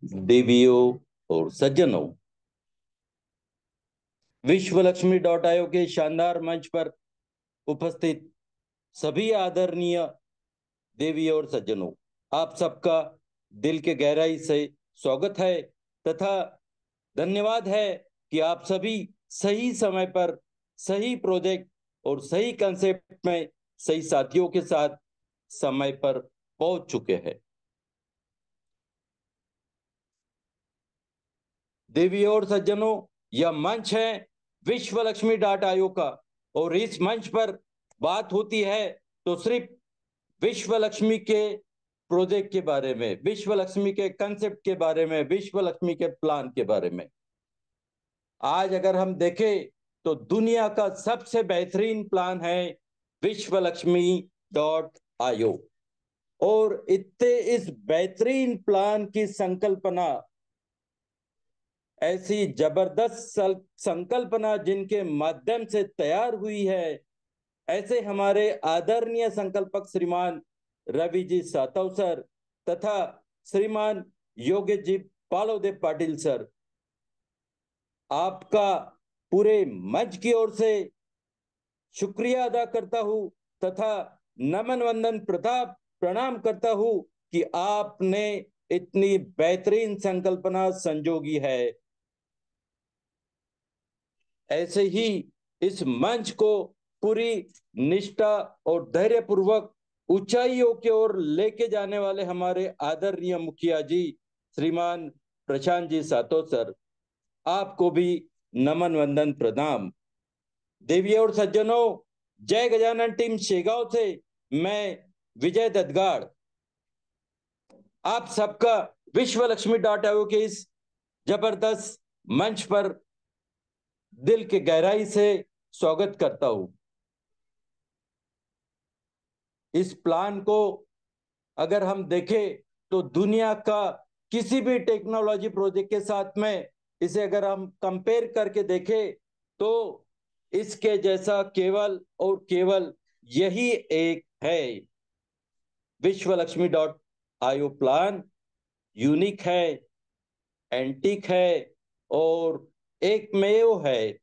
देवियों और सज्जनों, विश्व लक्ष्मी .io के शानदार मंच पर उपस्थित सभी आदरणीय देवियों और सज्जनों, आप सबका दिल के गहराई से स्वागत है तथा धन्यवाद है कि आप सभी सही समय पर सही प्रोजेक्ट और सही कंसेप्ट में सही साथियों के साथ समय पर पहुंच चुके हैं। देवियों और सज्जनों, यह मंच है विश्व लक्ष्मी .io का, और इस मंच पर बात होती है तो सिर्फ विश्व लक्ष्मी के प्रोजेक्ट के बारे में, विश्व लक्ष्मी के कंसेप्ट के बारे में, विश्व लक्ष्मी के प्लान के बारे में। आज अगर हम देखें तो दुनिया का सबसे बेहतरीन प्लान है विश्व लक्ष्मी .io, और इतने इस बेहतरीन प्लान की संकल्पना, ऐसी जबरदस्त संकल्पना जिनके माध्यम से तैयार हुई है, ऐसे हमारे आदरणीय संकल्पक श्रीमान रवि जी सातव सर तथा श्रीमान योगेश जी पालोदे पाटिल सर, आपका पूरे मंच की ओर से शुक्रिया अदा करता हूं तथा नमन वंदन प्रताप प्रणाम करता हूं कि आपने इतनी बेहतरीन संकल्पना संजोगी है। ऐसे ही इस मंच को पूरी निष्ठा और धैर्य पूर्वक ऊंचाइयों की ओर लेके जाने वाले हमारे आदरणीय मुखिया जी श्रीमान प्रशांत जी सातो सर, आपको भी नमन वंदन प्रणाम। देवियों और सज्जनों, जय गजानन टीम शेगांव से मैं विजय दत्तगाड़ आप सबका विश्व लक्ष्मी .io के इस जबरदस्त मंच पर दिल के गहराई से स्वागत करता हूं। इस प्लान को अगर हम देखें तो दुनिया का किसी भी टेक्नोलॉजी प्रोजेक्ट के साथ में इसे अगर हम कंपेयर करके देखें तो इसके जैसा केवल और केवल यही एक है। विश्व लक्ष्मी .io प्लान यूनिक है, एंटीक है और एकमेव है।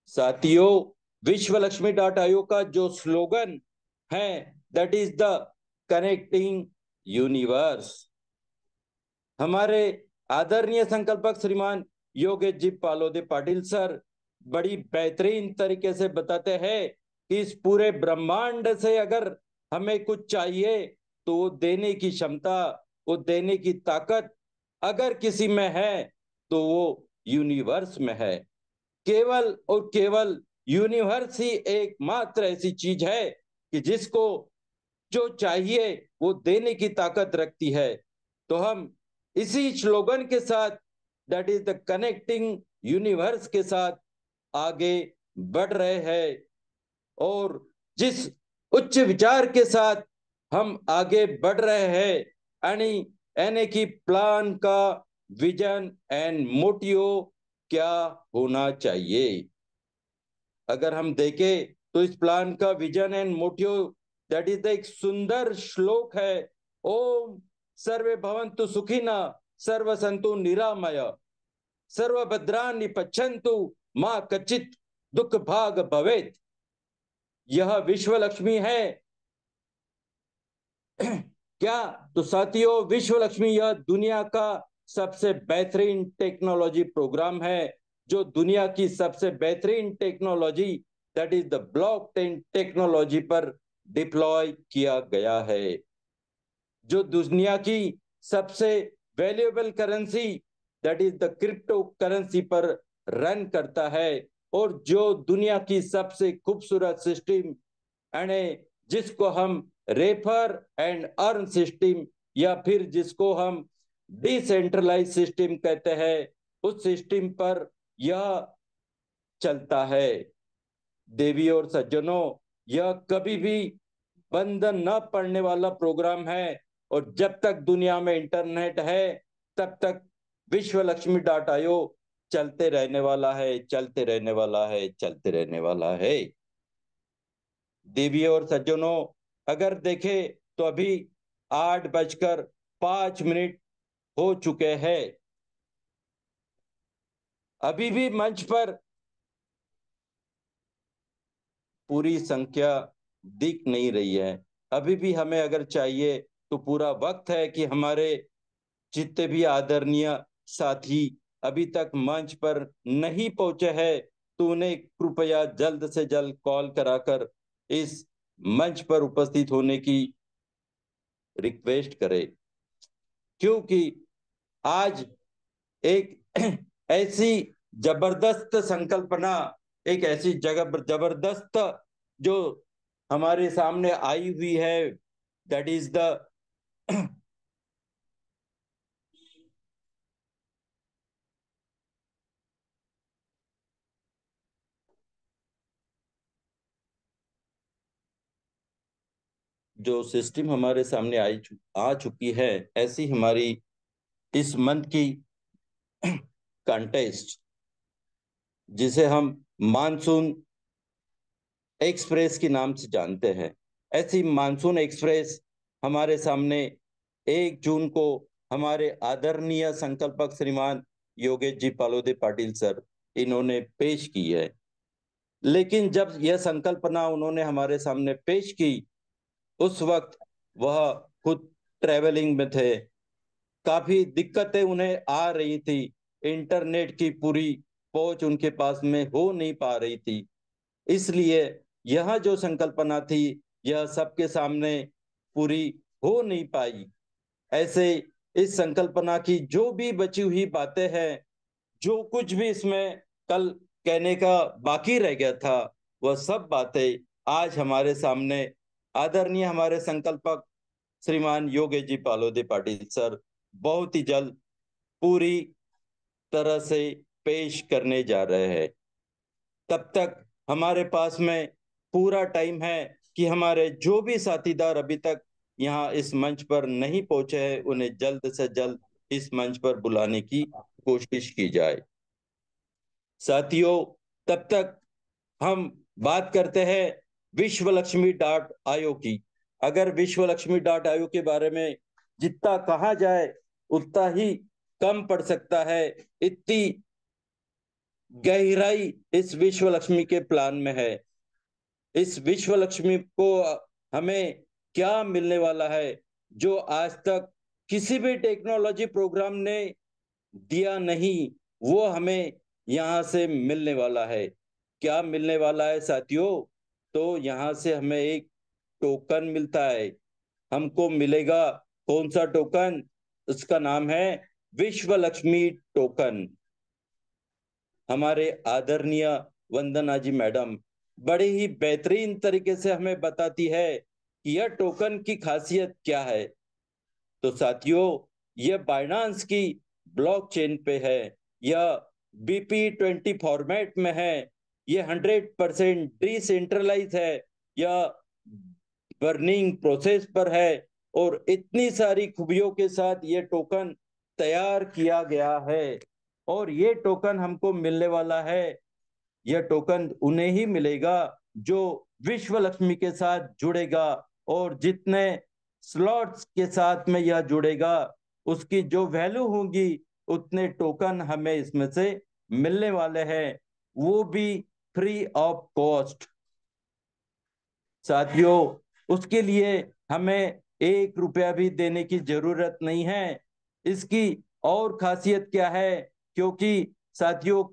साथियों, विश्व लक्ष्मी .io का जो स्लोगन है, that is the connecting universe. हमारे आदरणीय संकल्पक श्रीमान योगेश जी पालोदे पाटिल सर बड़ी बेहतरीन तरीके से बताते हैं कि इस पूरे ब्रह्मांड से अगर हमें कुछ चाहिए तो वो देने की क्षमता, वो देने की ताकत अगर किसी में है तो वो यूनिवर्स में है। केवल और केवल यूनिवर्स ही एकमात्र ऐसी चीज है कि जिसको जो चाहिए वो देने की ताकत रखती है। तो हम इसी स्लोगन के साथ, that is the connecting universe के साथ आगे बढ़ रहे हैं, और जिस उच्च विचार के साथ हम आगे बढ़ रहे हैं, यानी यानी कि प्लान का विजन एंड मोटिव क्या होना चाहिए। अगर हम देखें तो इस प्लान का vision and motive, that is एक सुंदर श्लोक है। ओम सर्वे भवन्तु सुखिना सर्व संतु निरामय सर्वभद्राणि पश्यन्तु मां कचित दुख भाग भवेत। यह विश्व लक्ष्मी है क्या? तो साथियों, विश्व लक्ष्मी यह दुनिया का सबसे बेहतरीन टेक्नोलॉजी प्रोग्राम है, जो दुनिया की सबसे बेहतरीन technology, that is the blockchain technology पर डिप्लॉय किया गया है। जो दुनिया की सबसे valuable currency, that is the crypto currency पर रन करता है, और जो दुनिया की सबसे खूबसूरत सिस्टम, यानी जिसको हम रेफर एंड अर्न सिस्टम या फिर जिसको हम डिसेंट्रलाइज सिस्टम कहते हैं, उस सिस्टम पर यह चलता है। देवी और सज्जनों, यह कभी भी बंद न पड़ने वाला प्रोग्राम है, और जब तक दुनिया में इंटरनेट है तब तक विश्व लक्ष्मी .io चलते रहने वाला है, चलते रहने वाला है, चलते रहने वाला है। देवी और सज्जनों, अगर देखें तो अभी 8:05 हो चुके हैं। अभी भी मंच पर पूरी संख्या दिख नहीं रही है। अभी भी हमें अगर चाहिए तो पूरा वक्त है कि हमारे जितने भी आदरणीय साथी अभी तक मंच पर नहीं पहुंचे हैं तो उन्हें कृपया जल्द से जल्द कॉल कराकर इस मंच पर उपस्थित होने की रिक्वेस्ट करें, क्योंकि आज एक ऐसी जबरदस्त संकल्पना, एक ऐसी जगह जबरदस्त जो हमारे सामने आई हुई है, दैट इज द जो सिस्टम हमारे सामने आ चुकी है, ऐसी हमारी इस मंथ की कंटेस्ट, जिसे हम मानसून एक्सप्रेस के नाम से जानते हैं, ऐसी मानसून एक्सप्रेस हमारे सामने 1 जून को हमारे आदरणीय संकल्पक श्रीमान योगेश जी पालोदे पाटिल सर इन्होंने पेश की है। लेकिन जब यह संकल्पना उन्होंने हमारे सामने पेश की, उस वक्त वह खुद ट्रेवलिंग में थे, काफी दिक्कतें उन्हें आ रही थी, इंटरनेट की पूरी पहुंच उनके पास में हो नहीं पा रही थी। इसलिए यह जो संकल्पना थी यह सबके सामने पूरी हो नहीं पाई। ऐसे इस संकल्पना की जो भी बची हुई बातें हैं, जो कुछ भी इसमें कल कहने का बाकी रह गया था, वह सब बातें आज हमारे सामने आदरणीय हमारे संकल्पक श्रीमान योगेश जी पालोदे पाटिल सर बहुत ही जल्द पूरी तरह से पेश करने जा रहे हैं। तब तक हमारे पास में पूरा टाइम है कि हमारे जो भी साथीदार अभी तक यहाँ इस मंच पर नहीं पहुंचे हैं उन्हें जल्द से जल्द इस मंच पर बुलाने की कोशिश की जाए। साथियों, तब तक हम बात करते हैं विश्व लक्ष्मी डॉट आयोग की। अगर विश्व लक्ष्मी डॉट आयोग के बारे में जितना कहा जाए उतना ही कम पड़ सकता है। इतनी गहराई इस विश्व लक्ष्मी के प्लान में है। इस विश्व लक्ष्मी को हमें क्या मिलने वाला है जो आज तक किसी भी टेक्नोलॉजी प्रोग्राम ने दिया नहीं, वो हमें यहाँ से मिलने वाला है। क्या मिलने वाला है साथियों? तो यहाँ से हमें एक टोकन मिलता है। हमको मिलेगा कौन सा टोकन? उसका नाम है विश्व लक्ष्मी टोकन। हमारे आदरणीय वंदना जी मैडम बड़े ही बेहतरीन तरीके से हमें बताती है कि यह टोकन की खासियत क्या है। तो साथियों, यह बाइनांस की ब्लॉकचेन पे है, यह BP20 फॉर्मेट में है, यह 100% डिसेंट्रलाइज है, यह बर्निंग प्रोसेस पर है और इतनी सारी खूबियों के साथ यह टोकन तैयार किया गया है। और ये टोकन हमको मिलने वाला है, यह टोकन उन्हें ही मिलेगा जो विश्व लक्ष्मी के साथ जुड़ेगा, और जितने स्लॉट्स के साथ में यह जुड़ेगा उसकी जो वैल्यू होगी उतने टोकन हमें इसमें से मिलने वाले हैं, वो भी फ्री ऑफ कॉस्ट। साथियों, उसके लिए हमें 1 रुपया भी देने की जरूरत नहीं है। इसकी और खासियत क्या है? क्योंकि साथियों,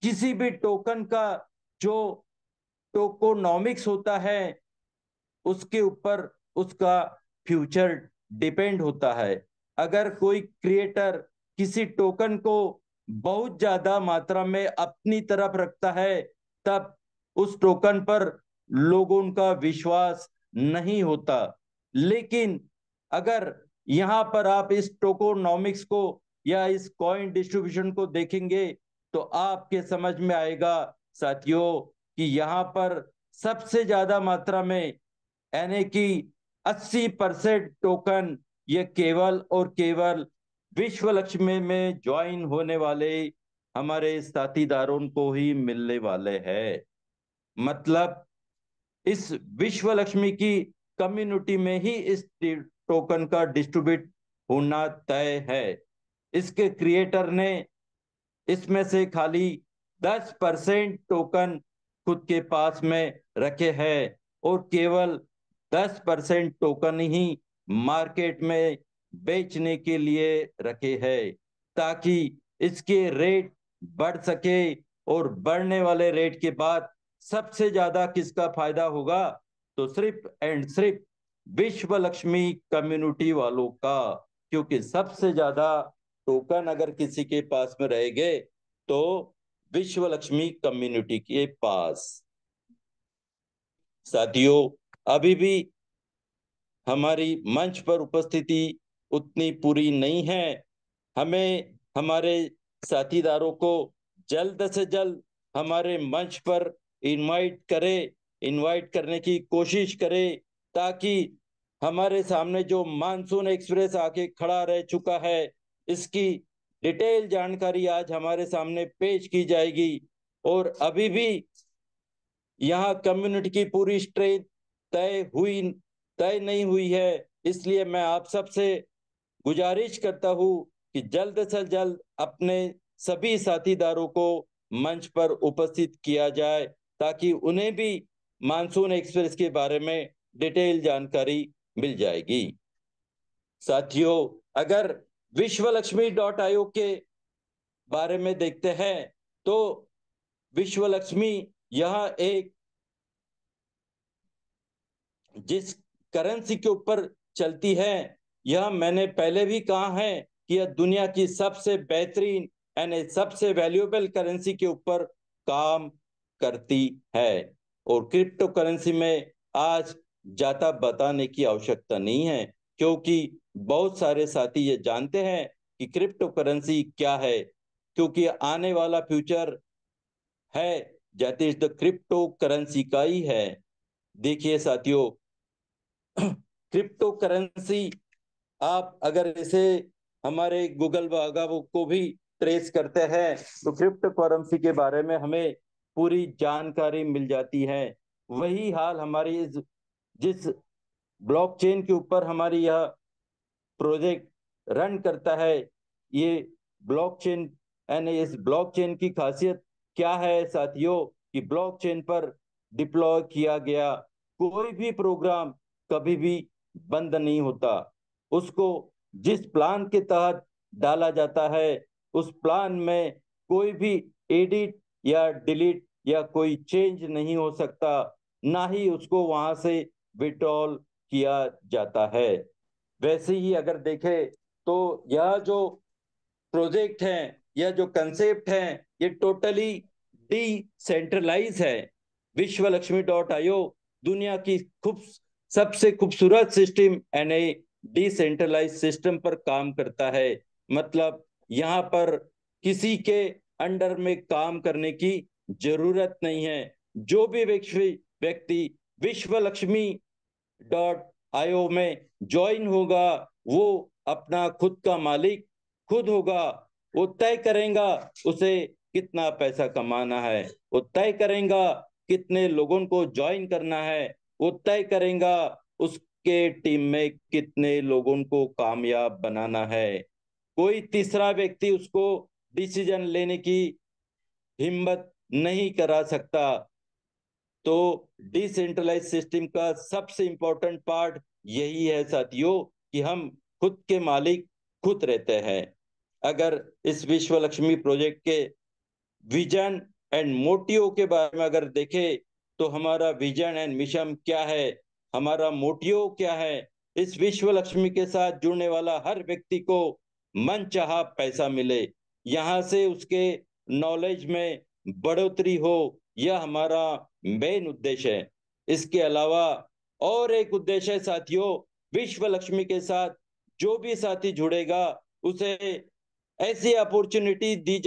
किसी भी टोकन का जो टोकोनॉमिक्स होता है उसके ऊपर उसका फ्यूचर डिपेंड होता है। अगर कोई क्रिएटर किसी टोकन को बहुत ज्यादा मात्रा में अपनी तरफ रखता है तब उस टोकन पर लोगों का विश्वास नहीं होता। लेकिन अगर यहाँ पर आप इस टोकोनॉमिक्स को या इस कॉइन डिस्ट्रीब्यूशन को देखेंगे तो आपके समझ में आएगा साथियों कि यहाँ पर सबसे ज्यादा मात्रा में यानी कि 80% टोकन ये केवल और केवल विश्व लक्ष्मी में ज्वाइन होने वाले हमारे साथीदारों को ही मिलने वाले हैं। मतलब इस विश्व लक्ष्मी की कम्युनिटी में ही इस टोकन का डिस्ट्रीब्यूट होना तय है। इसके क्रिएटर ने इसमें से खाली 10% टोकन खुद के पास में रखे हैं और केवल 10% टोकन ही मार्केट में बेचने के लिए रखे हैं, ताकि इसके रेट बढ़ सके। और बढ़ने वाले रेट के बाद सबसे ज्यादा किसका फायदा होगा? तो सिर्फ एंड सिर्फ विश्व लक्ष्मी कम्युनिटी वालों का, क्योंकि सबसे ज्यादा टोकन अगर किसी के पास में रहेंगे तो विश्व लक्ष्मी कम्युनिटी के पास। साथियों, अभी भी हमारी मंच पर उपस्थिति उतनी पूरी नहीं है। हमें हमारे साथीदारों को जल्द से जल्द हमारे मंच पर इनवाइट करने की कोशिश करें, ताकि हमारे सामने जो मानसून एक्सप्रेस आके खड़ा रह चुका है, इसकी डिटेल जानकारी आज हमारे सामने पेश की जाएगी। और अभी भी यहाँ कम्युनिटी की पूरी स्ट्रेंथ तय नहीं हुई है, इसलिए मैं आप सबसे गुजारिश करता हूं कि जल्द से जल्द अपने सभी साथीदारों को मंच पर उपस्थित किया जाए, ताकि उन्हें भी मानसून एक्सप्रेस के बारे में डिटेल जानकारी मिल जाएगी। साथियों, अगर विश्वलक्ष्मी.io के बारे में देखते हैं तो विश्वलक्ष्मी यह एक जिस करेंसी के ऊपर चलती है, यह मैंने पहले भी कहा है कि यह दुनिया की सबसे बेहतरीन यानी सबसे वैल्यूएबल करेंसी के ऊपर काम करती है। और क्रिप्टो करेंसी में आज ज्यादा बताने की आवश्यकता नहीं है, क्योंकि बहुत सारे साथी ये जानते हैं कि क्रिप्टो करेंसी क्या है, क्योंकि आने वाला फ्यूचर है that is the crypto currency का ही है। देखिए साथियों, क्रिप्टो करेंसी आप अगर इसे हमारे गूगल वगैरह को भी ट्रेस करते हैं तो क्रिप्टो करेंसी के बारे में हमें पूरी जानकारी मिल जाती है। वही हाल हमारी जिस ब्लॉकचेन के ऊपर हमारी यह प्रोजेक्ट रन करता है, ये ब्लॉकचेन यानी इस ब्लॉकचेन की खासियत क्या है साथियों, कि ब्लॉकचेन पर डिप्लॉय किया गया कोई भी प्रोग्राम कभी भी बंद नहीं होता। उसको जिस प्लान के तहत डाला जाता है, उस प्लान में कोई भी एडिट या डिलीट या कोई चेंज नहीं हो सकता, ना ही उसको वहां से विड्रॉल किया जाता है। वैसे ही अगर देखें तो यह जो प्रोजेक्ट है, यह जो कंसेप्ट है, ये टोटली डिसेंट्रलाइज है। विश्वलक्ष्मी.io दुनिया की सबसे खूबसूरत सिस्टम यानी डिसेंट्रलाइज सिस्टम पर काम करता है। मतलब यहाँ पर किसी के अंडर में काम करने की जरूरत नहीं है। जो भी व्यक्ति विश्वलक्ष्मी.io में ज्वाइन होगा, वो अपना खुद का मालिक खुद होगा। वो तय करेगा उसे कितना पैसा कमाना है, वो तय करेगा कितने लोगों को ज्वाइन करना है, वो तय करेगा उसके टीम में कितने लोगों को कामयाब बनाना है। कोई तीसरा व्यक्ति उसको डिसीजन लेने की हिम्मत नहीं करा सकता। तो डिसेंट्रलाइज सिस्टम का सबसे इंपॉर्टेंट पार्ट यही है साथियों, कि हम खुद के मालिक खुद रहते हैं। अगर इस विश्व लक्ष्मी प्रोजेक्ट के विजन एंड मोटिव के बारे में अगर देखें तो हमारा विजन एंड मिशन क्या है, हमारा मोटिव क्या है? इस विश्व लक्ष्मी के साथ जुड़ने वाला हर व्यक्ति को मनचाहा पैसा मिले, यहाँ से उसके नॉलेज में बढ़ोतरी हो, यह हमारा मेन उद्देश्य है। इसके अलावा और एक उद्देश्य है साथियों, विश्व लक्ष्मी के साथ जो भी साथी जुड़ेगा उसे ऐसी अपॉर्चुनिटी दी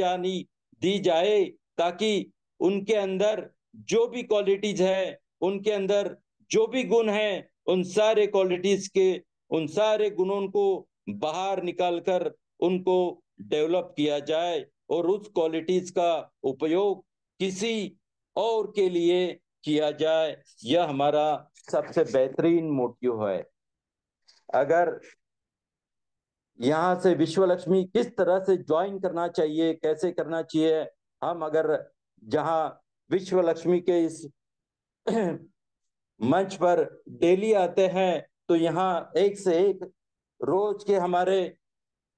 जाए, ताकि उनके अंदर जो भी क्वालिटीज है, उनके अंदर जो भी गुण है, उन सारे क्वालिटीज के उन सारे गुणों को बाहर निकालकर उनको डेवलप किया जाए और उस क्वालिटीज का उपयोग किसी और के लिए किया जाए। यह हमारा सबसे बेहतरीन मोटिव है। अगर यहाँ से विश्व लक्ष्मी किस तरह से ज्वाइन करना चाहिए, कैसे करना चाहिए, हम अगर जहाँ विश्व लक्ष्मी के इस मंच पर डेली आते हैं तो यहाँ एक से एक रोज के हमारे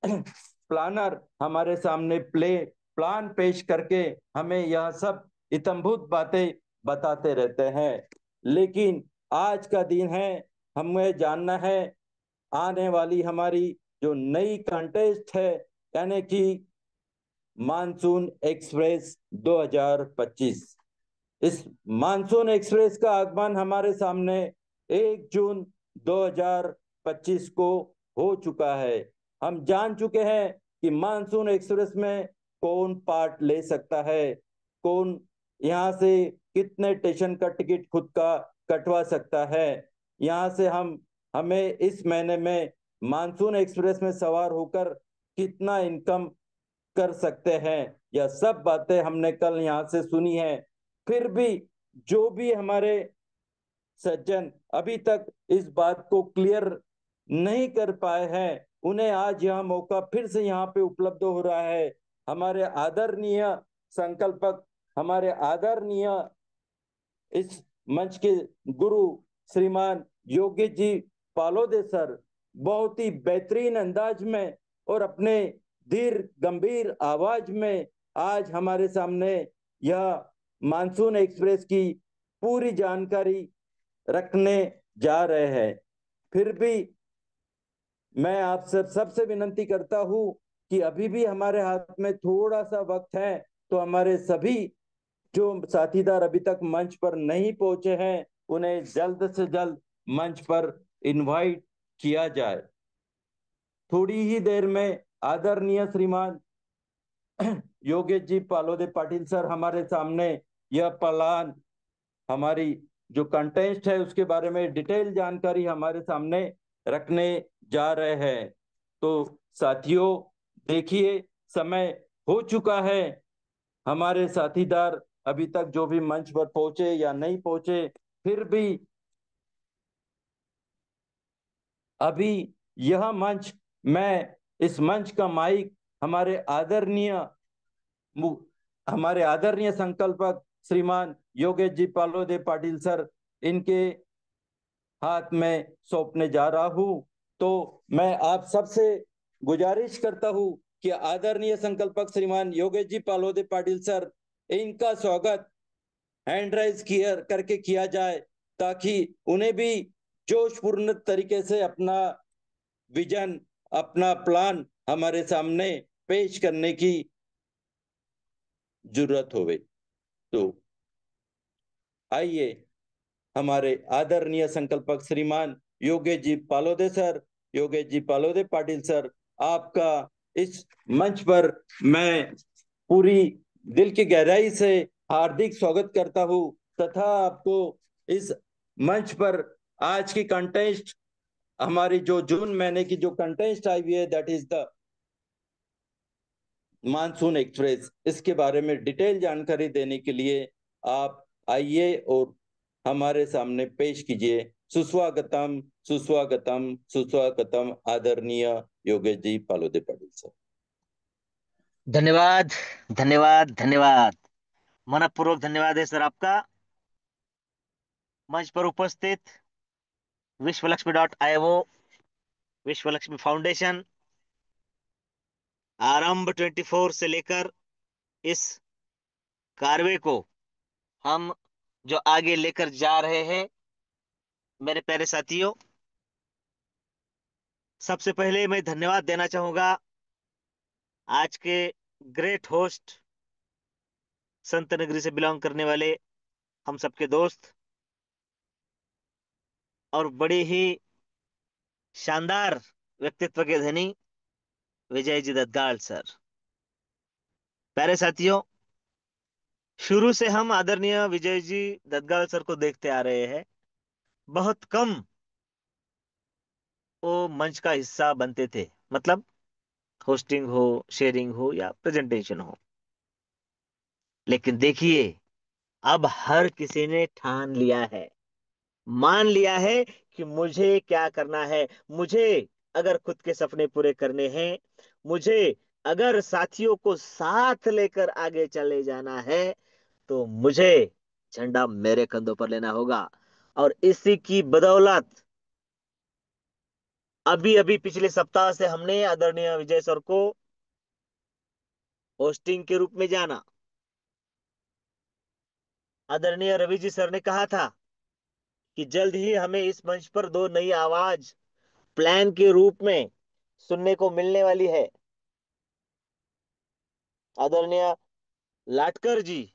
प्लानर हमारे सामने प्लान पेश करके हमें यह सब इतंभूत बातें बताते रहते हैं। लेकिन आज का दिन है, हमें जानना है आने वाली हमारी जो नई कंटेस्ट है, यानी कि मानसून एक्सप्रेस 2025। इस मानसून एक्सप्रेस का आगमन हमारे सामने 1 जून 2025 को हो चुका है। हम जान चुके हैं कि मानसून एक्सप्रेस में कौन पार्ट ले सकता है, कौन यहाँ से कितने स्टेशन का टिकट खुद का कटवा सकता है। यहाँ से हमें इस महीने में मानसून एक्सप्रेस में सवार होकर कितना इनकम कर सकते हैं, यह सब बातें हमने कल यहाँ से सुनी है। फिर भी जो भी हमारे सज्जन अभी तक इस बात को क्लियर नहीं कर पाए हैं, उन्हें आज यह मौका फिर से यहाँ पे उपलब्ध हो रहा है। हमारे आदरणीय संकल्पक, हमारे आदरणीय इस मंच के गुरु श्रीमान योगेश जी पालोदे सर बहुत ही बेहतरीन अंदाज में और अपने धीर गंभीर आवाज में आज हमारे सामने यह मानसून एक्सप्रेस की पूरी जानकारी रखने जा रहे हैं। फिर भी मैं आप सबसे विनती करता हूं कि अभी भी हमारे हाथ में थोड़ा सा वक्त है, तो हमारे सभी जो साथीदार अभी तक मंच पर नहीं पहुंचे हैं उन्हें जल्द से जल्द मंच पर इनवाइट किया जाए। थोड़ी ही देर में आदरणीय श्रीमान योगेश जी पालोदे पाटिल सर हमारे सामने यह प्लान, हमारी जो कंटेस्ट है उसके बारे में डिटेल जानकारी हमारे सामने रखने जा रहे हैं। तो साथियों, देखिए समय हो चुका है। हमारे साथीदार अभी तक जो भी मंच पर पहुंचे या नहीं पहुंचे, फिर भी अभी यह मंच, मैं इस मंच का माइक हमारे आदरणीय संकल्पक श्रीमान योगेश जी पालोदे पाटिल सर इनके हाथ में सौंपने जा रहा हूं। तो मैं आप सबसे गुजारिश करता हूं कि आदरणीय संकल्पक श्रीमान योगेश जी पालोदे पाटिल सर, इनका स्वागत हैंड राइज किया करके किया जाए, ताकि उन्हें भी जोशपूर्ण तरीके से अपना विजन, अपना प्लान हमारे सामने पेश करने की जरूरत होवे। तो आइए हमारे आदरणीय संकल्पक श्रीमान योगेश जी पालोदे सर, योगेश जी पालोदे पाटिल सर, आपका इस मंच पर मैं पूरी दिल की गहराई से हार्दिक स्वागत करता हूं, तथा आपको इस मंच पर आज की कंटेस्ट, हमारी जो जून महीने की जो कंटेस्ट आई हुई है, that is the monsoon express, इसके बारे में डिटेल जानकारी देने के लिए आप आइए और हमारे सामने पेश कीजिए। सुस्वागतम सुस्वागतम सुस्वागतम आदरणीय योगेश जी पालोदे पाटिल सर। धन्यवाद, धन्यवाद, धन्यवाद। मनपूर्वक धन्यवाद है सर आपका। मंच पर उपस्थित विश्वलक्ष्मी.io, विश्वलक्ष्मी फाउंडेशन, आरंभ 24 से लेकर इस कार्य को हम जो आगे लेकर जा रहे हैं, मेरे प्यारे साथियों, सबसे पहले मैं धन्यवाद देना चाहूंगा आज के ग्रेट होस्ट, संत नगरी से बिलोंग करने वाले हम सबके दोस्त और बड़े ही शानदार व्यक्तित्व के धनी विजय जी दद्दाल सर। प्यारे साथियों, शुरू से हम आदरणीय विजय जी दद्दाल सर को देखते आ रहे हैं। बहुत कम वो मंच का हिस्सा बनते थे, मतलब होस्टिंग हो, शेयरिंग हो या प्रेजेंटेशन हो। लेकिन देखिए, अब हर किसी ने ठान लिया है, मान लिया है कि मुझे क्या करना है। मुझे अगर खुद के सपने पूरे करने हैं, मुझे अगर साथियों को साथ लेकर आगे चले जाना है, तो मुझे झंडा मेरे कंधों पर लेना होगा। और इसी की बदौलत अभी अभी पिछले सप्ताह से हमने आदरणीय विजय सर को होस्टिंग के रूप में जाना। आदरणीय रवि जी सर ने कहा था कि जल्द ही हमें इस मंच पर दो नई आवाज प्लान के रूप में सुनने को मिलने वाली है। आदरणीय लाटकर जी,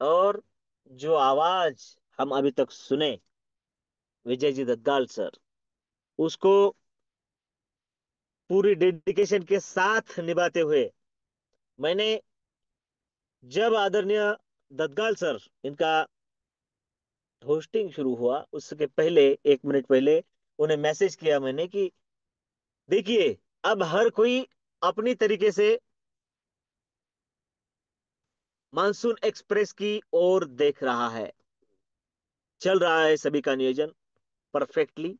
और जो आवाज हम अभी तक सुने, विजय जी दद्दाल सर, उसको पूरी डेडिकेशन के साथ निभाते हुए मैंने, जब आदरणीय दद्दाल सर इनका होस्टिंग शुरू हुआ उसके पहले 1 मिनट पहले उन्हें मैसेज किया मैंने कि देखिए, अब हर कोई अपनी तरीके से मानसून एक्सप्रेस की ओर देख रहा है। चल रहा है सभी का नियोजन परफेक्टली,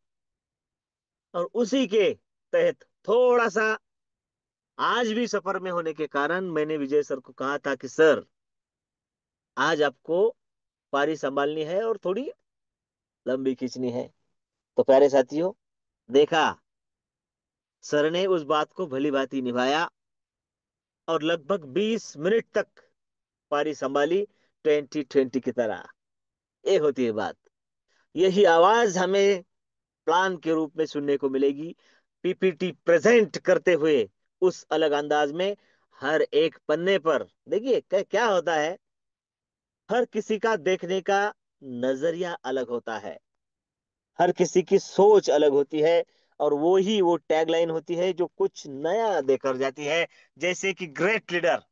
और उसी के तहत थोड़ा सा आज भी सफर में होने के कारण मैंने विजय सर को कहा था कि सर, आज आपको पारी संभालनी है और थोड़ी लंबी खींचनी है। तो प्यारे साथियों, देखा, सर ने उस बात को भली भांति निभाया और लगभग 20 मिनट तक पारी संभाली, 2020 की तरह। ये होती है बात। यही आवाज हमें प्लान के रूप में सुनने को मिलेगी, पीपीटी प्रेजेंट करते हुए उस अलग अंदाज में। हर एक पन्ने पर देखिए क्या होता है, हर किसी का देखने का नजरिया अलग होता है, हर किसी की सोच अलग होती है, और वो टैगलाइन होती है जो कुछ नया देकर जाती है। जैसे कि ग्रेट लीडर,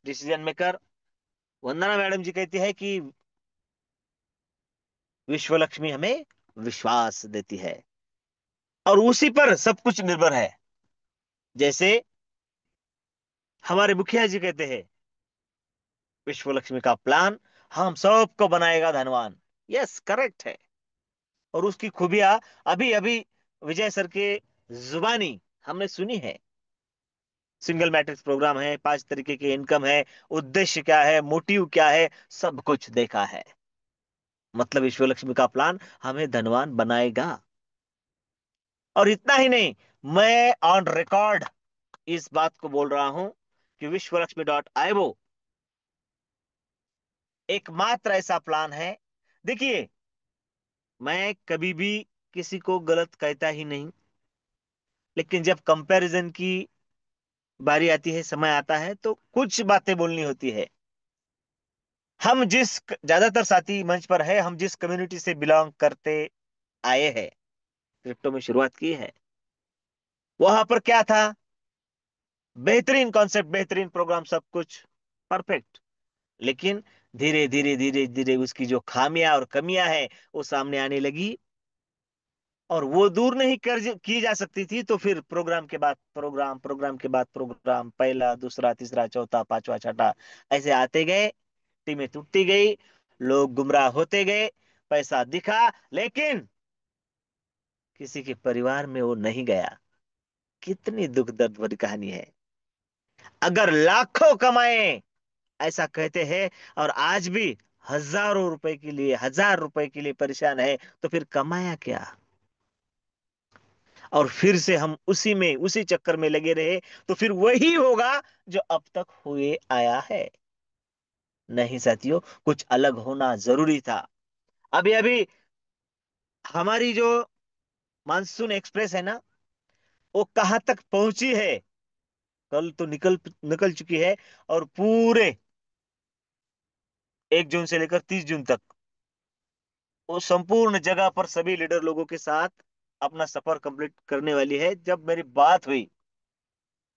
डिसीजन मेकर वंदना मैडम जी कहती है कि विश्व लक्ष्मी हमें विश्वास देती है, और उसी पर सब कुछ निर्भर है। जैसे हमारे मुखिया जी कहते हैं, विश्व लक्ष्मी का प्लान हम सबको बनाएगा धनवान। यस, करेक्ट है। और उसकी खूबियां अभी अभी विजय सर के जुबानी हमने सुनी है। सिंगल मैट्रिक्स प्रोग्राम है, 5 तरीके की इनकम है, उद्देश्य क्या है, मोटिव क्या है, सब कुछ देखा है। मतलब विश्व लक्ष्मी का प्लान हमें धनवान बनाएगा। और इतना ही नहीं, मैं ऑन रिकॉर्ड इस बात को बोल रहा हूं कि विश्वलक्ष्मी.io एकमात्र ऐसा प्लान है। देखिए, मैं कभी भी किसी को गलत कहता ही नहीं, लेकिन जब कंपैरिजन की बारी आती है, समय आता है, तो कुछ बातें बोलनी होती है। हम जिस ज्यादातर साथी मंच पर है, हम जिस कम्युनिटी से बिलोंग करते आए हैं, क्रिप्टो में शुरुआत की है, वहां पर क्या था, बेहतरीन कॉन्सेप्ट, बेहतरीन प्रोग्राम, सब कुछ परफेक्ट। लेकिन धीरे धीरे धीरे धीरे उसकी जो खामियां और कमियां हैं वो सामने आने लगी, और वो दूर नहीं कर की जा सकती थी। तो फिर प्रोग्राम के बाद प्रोग्राम, प्रोग्राम के बाद प्रोग्राम, पहला, दूसरा, तीसरा, चौथा, पांचवा, छठा, ऐसे आते गए। टीमें टूटती गई, लोग गुमराह होते गए, पैसा दिखा, लेकिन किसी के परिवार में वो नहीं गया। कितनी दुख दर्द भरी कहानी है। अगर लाखों कमाए, ऐसा कहते हैं, और आज भी हजारों रुपए के लिए, 1000 रुपए के लिए परेशान है, तो फिर कमाया क्या। और फिर से हम उसी में, उसी चक्कर में लगे रहे, तो फिर वही होगा जो अब तक हुए आया है। नहीं साथियों, कुछ अलग होना जरूरी था। अभी अभी हमारी जो मानसून एक्सप्रेस है ना, वो कहां तक पहुंची है, कल तो निकल निकल चुकी है, और पूरे 1 जून से लेकर 30 जून तक वो संपूर्ण जगह पर सभी लीडर लोगों के साथ अपना सफर कंप्लीट करने वाली है। जब मेरी बात हुई,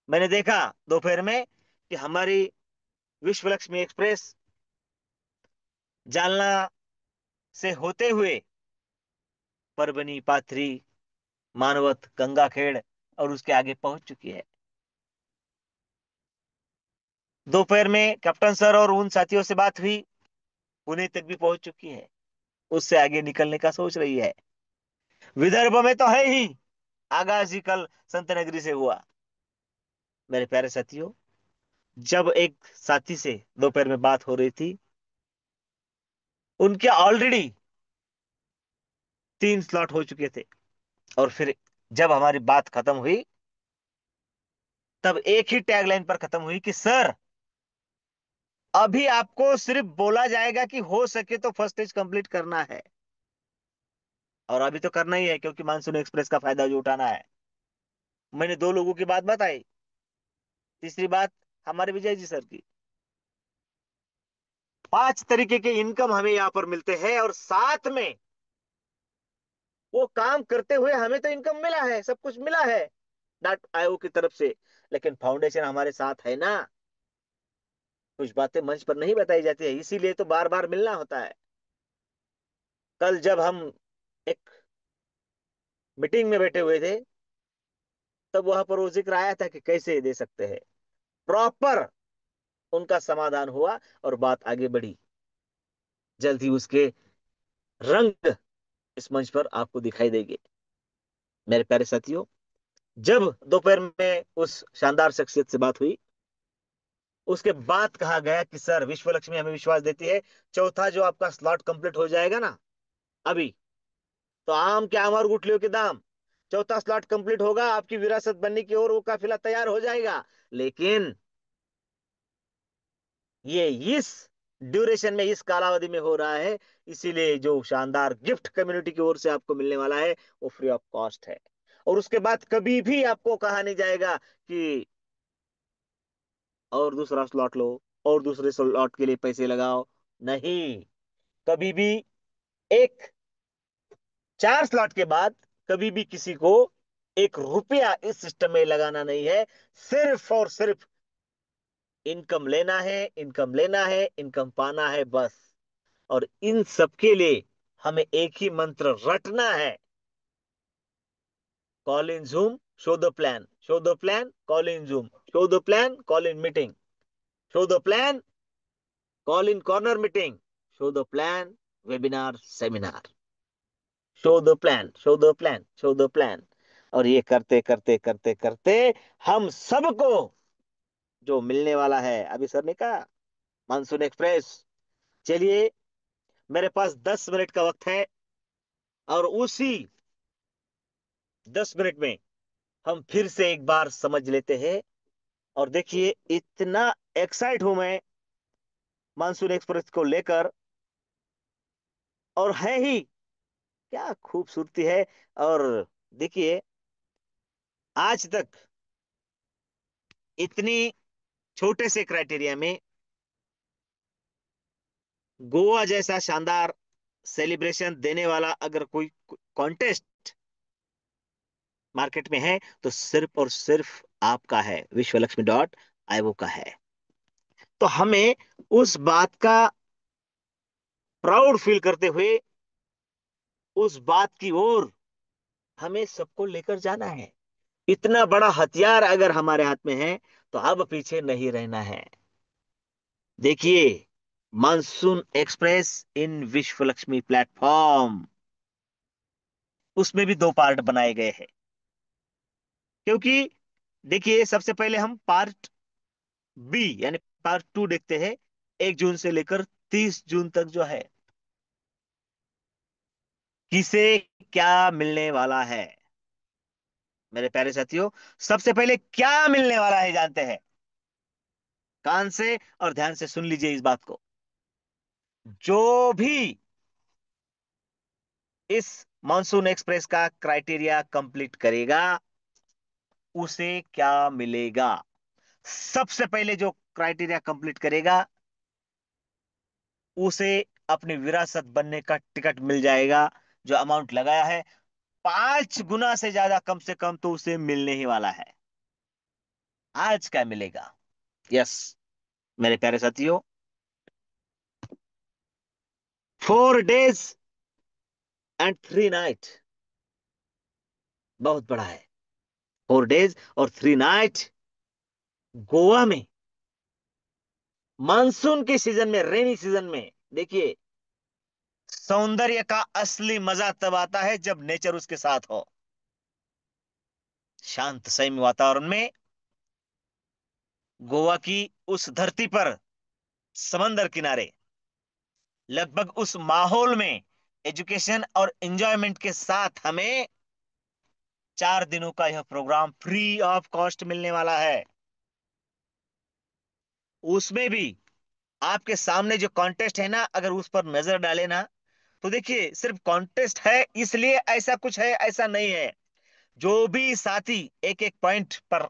मैंने देखा दोपहर में कि हमारी विश्व लक्ष्मी एक्सप्रेस जालना से होते हुए परभनी, पाथरी, मानवत, गंगाखेड़ और उसके आगे पहुंच चुकी है। दोपहर में कैप्टन सर और उन साथियों से बात हुई, पुणे तक भी पहुंच चुकी है। उससे आगे निकलने का सोच रही है। विदर्भ में तो है ही, आगाज ही कल संत नगरी से हुआ। मेरे प्यारे साथियों, जब एक साथी से दोपहर में बात हो रही थी, उनके ऑलरेडी 3 स्लॉट हो चुके थे। और फिर जब हमारी बात खत्म हुई, तब एक ही टैगलाइन पर खत्म हुई कि सर, अभी आपको सिर्फ बोला जाएगा कि हो सके तो फर्स्ट स्टेज कंप्लीट करना है, और अभी तो करना ही है, क्योंकि मानसून एक्सप्रेस का फायदा जो उठाना है। मैंने 2 लोगों की बात बताई। तीसरी बात हमारे विजय जी सर की। 5 तरीके के इनकम हमें यहाँ पर मिलते हैं, और साथ में वो काम करते हुए हमें तो इनकम मिला है, सब कुछ मिला है डाट आयोग की तरफ से। लेकिन फाउंडेशन हमारे साथ है ना। कुछ बातें मंच पर नहीं बताई जाती है, इसीलिए तो बार बार मिलना होता है। कल जब हम एक मीटिंग में बैठे हुए थे, तब वहां पर वो जिक्र आया था कि कैसे दे सकते हैं। प्रॉपर उनका समाधान हुआ और बात आगे बढ़ी। जल्द ही उसके रंग इस मंच पर आपको दिखाई देंगे। मेरे प्यारे साथियों, जब दोपहर में उस शानदार शख्सियत से बात हुई, उसके बाद कहा गया कि सर, विश्व लक्ष्मी हमें विश्वास देती है, चौथा जो आपका स्लॉट कंप्लीट हो जाएगा ना अभी, तो आम के आम और गुठलियों के दाम, चौथा स्लॉट कंप्लीट होगा, आपकी विरासत बनने की ओर वो काफिला तैयार हो जाएगा। लेकिन ये इस ड्यूरेशन में, इस कालावधि में हो रहा है, इसीलिए जो शानदार गिफ्ट कम्युनिटी की ओर से आपको मिलने वाला है वो फ्री ऑफ कॉस्ट है। और उसके बाद कभी भी आपको कहा नहीं जाएगा कि और दूसरा स्लॉट लो, और दूसरे स्लॉट के लिए पैसे लगाओ। नहीं, कभी भी एक 4 स्लॉट के बाद कभी भी किसी को 1 रुपया इस सिस्टम में लगाना नहीं है। सिर्फ और सिर्फ इनकम लेना है, इनकम लेना है, इनकम पाना है, बस। और इन सब के लिए हमें एक ही मंत्र रटना है। Call in zoom, show the plan, show the plan, call in zoom, show the plan, call in meeting, show the plan, call in corner meeting, show the plan, webinar, seminar, show the plan, show the plan, show the plan. और ये करते करते करते करते हम सबको जो मिलने वाला है, अभी सर ने कहा मानसून एक्सप्रेस। चलिए, मेरे पास 10 मिनट का वक्त है, और उसी 10 मिनट में हम फिर से एक बार समझ लेते हैं। और देखिए, इतना एक्साइट हूं मैं मानसून एक्सप्रेस को लेकर, और है ही क्या खूबसूरती है। और देखिए, आज तक इतनी छोटे से क्राइटेरिया में गोवा जैसा शानदार सेलिब्रेशन देने वाला अगर कोई कॉन्टेस्ट मार्केट में है, तो सिर्फ और सिर्फ आपका है, विश्वलक्ष्मी का है। तो हमें उस बात का प्राउड फील करते हुए, उस बात की ओर हमें सबको लेकर जाना है। इतना बड़ा हथियार अगर हमारे हाथ में है, तो अब पीछे नहीं रहना है। देखिए, मानसून एक्सप्रेस इन विश्व लक्ष्मी प्लेटफॉर्म, उसमें भी 2 पार्ट बनाए गए हैं। क्योंकि देखिए, सबसे पहले हम पार्ट बी यानी पार्ट 2 देखते हैं। 1 जून से लेकर 30 जून तक जो है, किसे क्या मिलने वाला है। मेरे प्यारे साथियों, सबसे पहले क्या मिलने वाला है जानते हैं? कान से और ध्यान से सुन लीजिए इस बात को। जो भी इस मानसून एक्सप्रेस का क्राइटेरिया कंप्लीट करेगा, उसे क्या मिलेगा? सबसे पहले जो क्राइटेरिया कंप्लीट करेगा, उसे अपनी विरासत बनने का टिकट मिल जाएगा। जो अमाउंट लगाया है, 5 गुना से ज्यादा कम से कम तो उसे मिलने ही वाला है। आज क्या मिलेगा? यस, मेरे प्यारे साथियों, 4 days and 3 night बहुत बड़ा है। 4 days और 3 night गोवा में, मानसून के सीजन में, रेनी सीजन में। देखिए, सौंदर्य का असली मजा तब आता है जब नेचर उसके साथ हो। शांत संयमी वातावरण में, गोवा की उस धरती पर, समंदर किनारे, लगभग उस माहौल में, एजुकेशन और एंजॉयमेंट के साथ हमें 4 दिनों का यह प्रोग्राम फ्री ऑफ कॉस्ट मिलने वाला है। उसमें भी आपके सामने जो कॉन्टेस्ट है ना, अगर उस पर नजर डाले ना, तो देखिए सिर्फ कॉन्टेस्ट है इसलिए ऐसा कुछ है, ऐसा नहीं है। जो भी साथी एक एक पॉइंट पर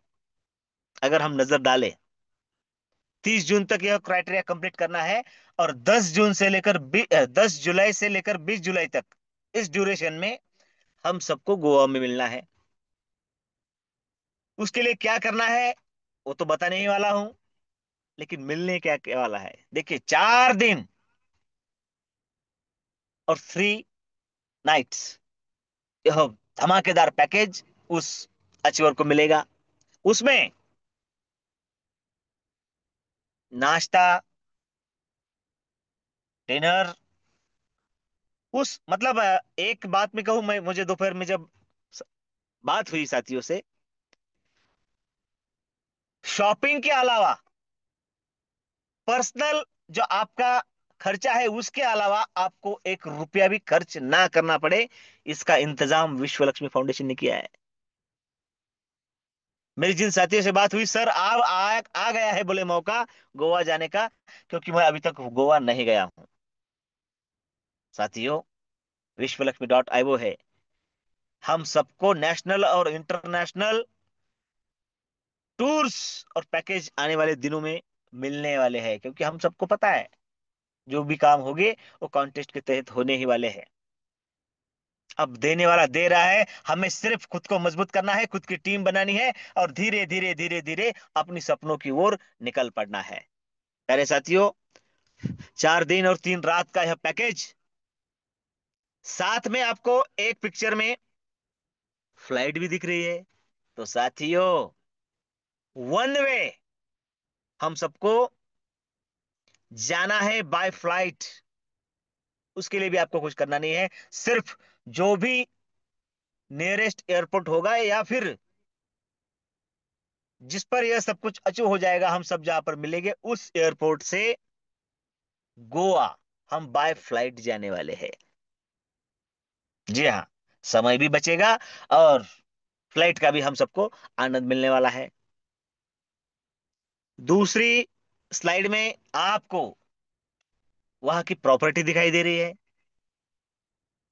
अगर हम नजर डालें, 30 जून तक यह क्राइटेरिया कंप्लीट करना है, और 10 जून से लेकर 10 जुलाई से लेकर 20 जुलाई तक, इस ड्यूरेशन में हम सबको गोवा में मिलना है। उसके लिए क्या करना है वो तो बताने ही वाला हूं, लेकिन मिलने क्या क्या वाला है, देखिए 4 दिन और 3 नाइट्स, यह धमाकेदार पैकेज उस अचीवर को मिलेगा। उसमें नाश्ता, डिनर, उस मतलब एक बात में कहूं, मैं मुझे दोपहर में जब स- बात हुई साथियों से, शॉपिंग के अलावा पर्सनल जो आपका खर्चा है उसके अलावा आपको 1 रुपया भी खर्च ना करना पड़े, इसका इंतजाम विश्व लक्ष्मी फाउंडेशन ने किया है। मेरी जिन साथियों से बात हुई, सर आ गया है बोले मौका गोवा जाने का, क्योंकि मैं अभी तक गोवा नहीं गया हूं। साथियों, विश्वलक्ष्मी है, हम सबको नेशनल और इंटरनेशनल टूर्स और पैकेज आने वाले दिनों में मिलने वाले हैं, क्योंकि हम सबको पता है जो भी काम होंगे वो कॉन्टेस्ट के तहत होने ही वाले हैं। अब देने वाला दे रहा है, हमें सिर्फ खुद को मजबूत करना है, खुद की टीम बनानी है, और धीरे धीरे धीरे धीरे अपनी सपनों की ओर निकल पड़ना है। प्यारे साथियों, 4 दिन और 3 रात का यह पैकेज, साथ में आपको एक पिक्चर में फ्लाइट भी दिख रही है। तो साथियों, वन वे हम सबको जाना है बाय फ्लाइट। उसके लिए भी आपको कुछ करना नहीं है, सिर्फ जो भी नियरेस्ट एयरपोर्ट होगा, या फिर जिस पर यह सब कुछ अचीव हो जाएगा, हम सब जहां पर मिलेंगे उस एयरपोर्ट से गोवा हम बाय फ्लाइट जाने वाले हैं। जी हाँ, समय भी बचेगा और फ्लाइट का भी हम सबको आनंद मिलने वाला है। दूसरी स्लाइड में आपको वहां की प्रॉपर्टी दिखाई दे रही है।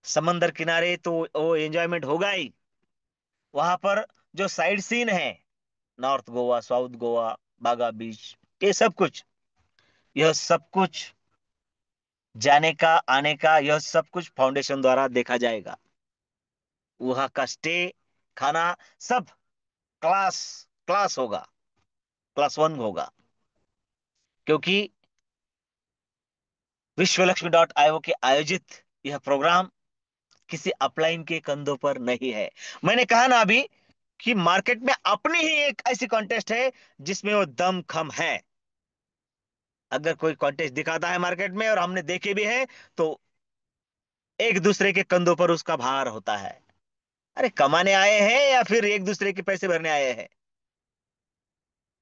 समंदर किनारे तो वो एंजॉयमेंट होगा ही, वहां पर जो साइड सीन है, नॉर्थ गोवा, साउथ गोवा, बागा बीच, ये सब कुछ, यह सब कुछ जाने का, आने का, यह सब कुछ फाउंडेशन द्वारा देखा जाएगा। वहां का स्टे, खाना, सब क्लास क्लास होगा, क्लास 1 होगा, क्योंकि विश्वलक्ष्मी के आयोजित यह प्रोग्राम किसी अपलाइन के कंधों पर नहीं है। मैंने कहा ना अभी कि मार्केट में अपनी ही एक ऐसी कॉन्टेस्ट है जिसमें वो दम खम है। अगर कोई कॉन्टेस्ट दिखाता है मार्केट में और हमने देखे भी है, तो एक दूसरे के कंधों पर उसका भार होता है। अरे कमाने आए हैं या फिर एक दूसरे के पैसे भरने आए हैं?